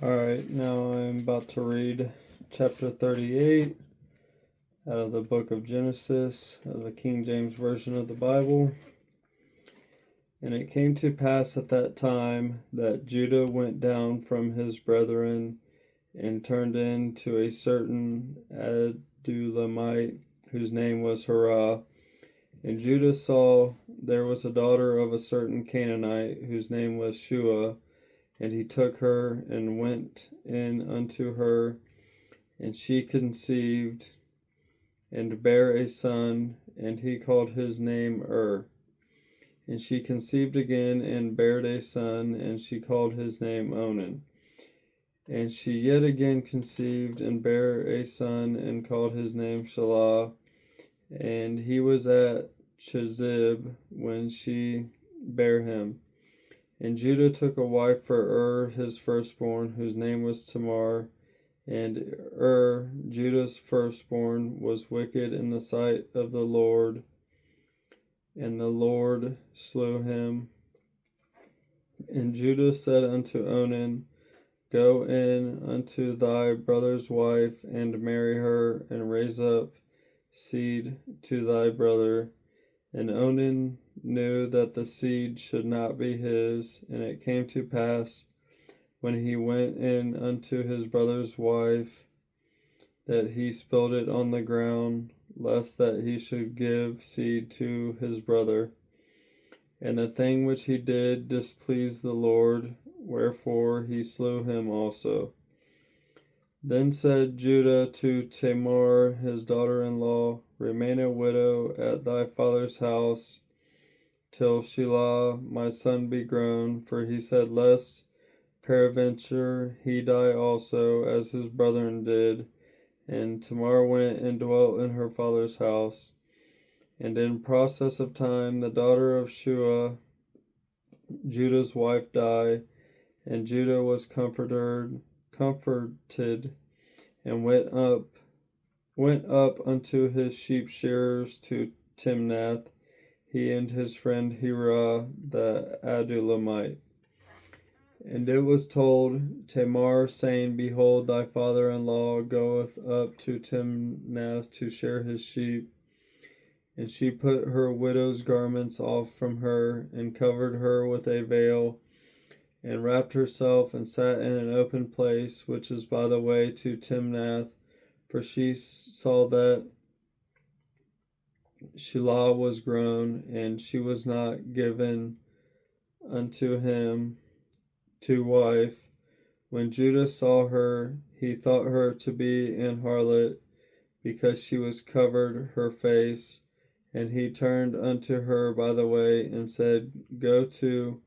Alright, now I'm about to read chapter 38 out of the book of Genesis, of the King James Version of the Bible. And it came to pass at that time that Judah went down from his brethren and turned in to a certain Adullamite, whose name was Hurrah. And Judah saw there was a daughter of a certain Canaanite, whose name was Shua. And he took her and went in unto her, and she conceived and bare a son, and he called his name And she conceived again and bare a son, and she called his name Onan. And she yet again conceived and bare a son, and called his name Shelah. And he was at Chezib when she bare him. And Judah took a wife for his firstborn, whose name was Tamar. And Judah's firstborn, was wicked in the sight of the Lord, and the Lord slew him. And Judah said unto Onan, Go in unto thy brother's wife, and marry her, and raise up seed to thy brother. And Onan knew that the seed should not be his. And it came to pass, when he went in unto his brother's wife, that he spilled it on the ground, lest that he should give seed to his brother. And the thing which he did displeased the Lord, wherefore he slew him also. Then said Judah to Tamar his daughter-in-law, Remain a widow at thy father's house, till Shelah my son be grown. For he said, Lest peradventure he die also, as his brethren did. And Tamar went and dwelt in her father's house. And in process of time the daughter of Shua, Judah's wife, died, and Judah was comforted, and went up unto his sheep shearers to Timnath, he and his friend Hirah the Adullamite. And it was told Tamar, saying, Behold, thy father-in-law goeth up to Timnath to shear his sheep. And she put her widow's garments off from her, and covered her with a veil, and wrapped herself, and sat in an open place, which is by the way to Timnath, for she saw that Shelah was grown, and she was not given unto him to wife. When Judah saw her, he thought her to be an harlot, because she was covered her face. And he turned unto her by the way, and said, Go to,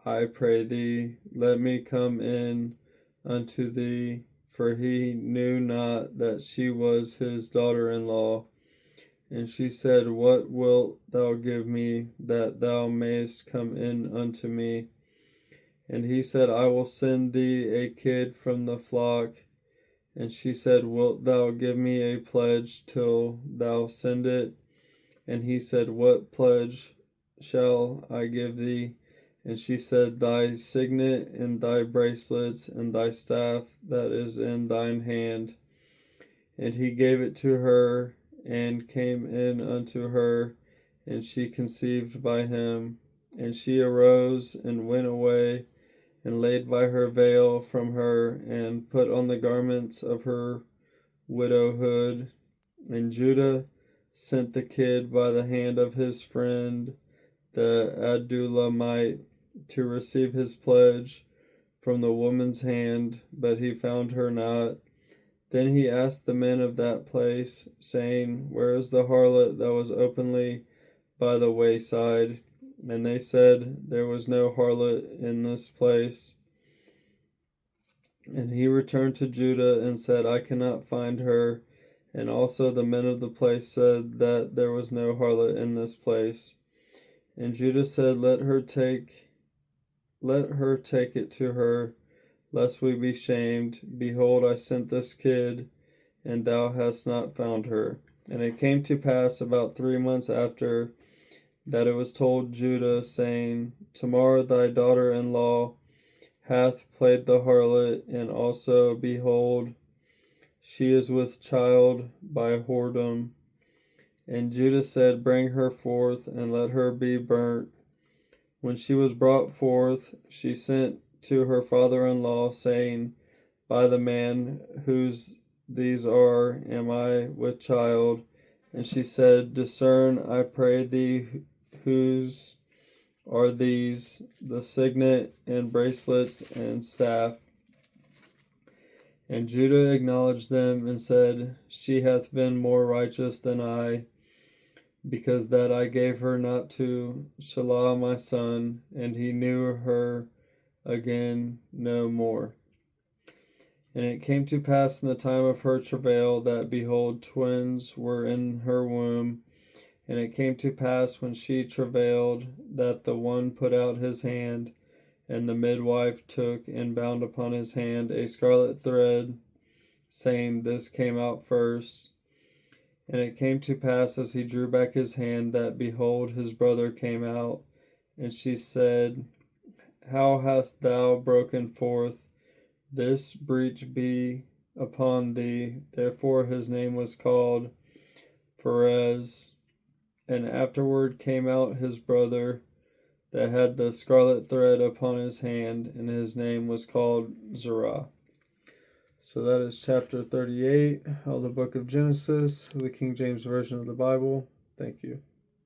I pray thee, let me come in unto thee. For he knew not that she was his daughter-in-law. And she said, What wilt thou give me, that thou mayest come in unto me? And he said, I will send thee a kid from the flock. And she said, Wilt thou give me a pledge till thou send it? And he said, What pledge shall I give thee? And she said, Thy signet, and thy bracelets, and thy staff that is in thine hand. And he gave it to her, and came in unto her, and she conceived by him. And she arose and went away, and laid by her veil from her, and put on the garments of her widowhood. And Judah sent the kid by the hand of his friend the Adullamite to receive his pledge from the woman's hand, but he found her not. Then he asked the men of that place, saying, Where is the harlot that was openly by the wayside? And they said, There was no harlot in this place. And he returned to Judah and said, I cannot find her. And also the men of the place said that there was no harlot in this place. And Judah said, Let her take it to her, lest we be shamed. Behold, I sent this kid, and thou hast not found her. And it came to pass about 3 months after, that it was told Judah, saying, Tamar thy daughter-in-law hath played the harlot, and also, behold, she is with child by whoredom. And Judah said, Bring her forth, and let her be burnt. When she was brought forth, she sent to her father-in-law, saying, By the man whose these are, am I with child? And she said, Discern, I pray thee, whose are these, the signet and bracelets and staff? And Judah acknowledged them and said, She hath been more righteous than I, because that I gave her not to Shelah my son, and he knew her again no more. And it came to pass in the time of her travail that, behold, twins were in her womb. And it came to pass when she travailed that the one put out his hand, and the midwife took and bound upon his hand a scarlet thread, saying, This came out first. And it came to pass as he drew back his hand that, behold, his brother came out. And she said, How hast thou broken forth? This breach be upon thee. Therefore his name was called Pharez. And afterward came out his brother that had the scarlet thread upon his hand, and his name was called Zerah. So that is chapter 38 of the book of Genesis, the King James Version of the Bible. Thank you.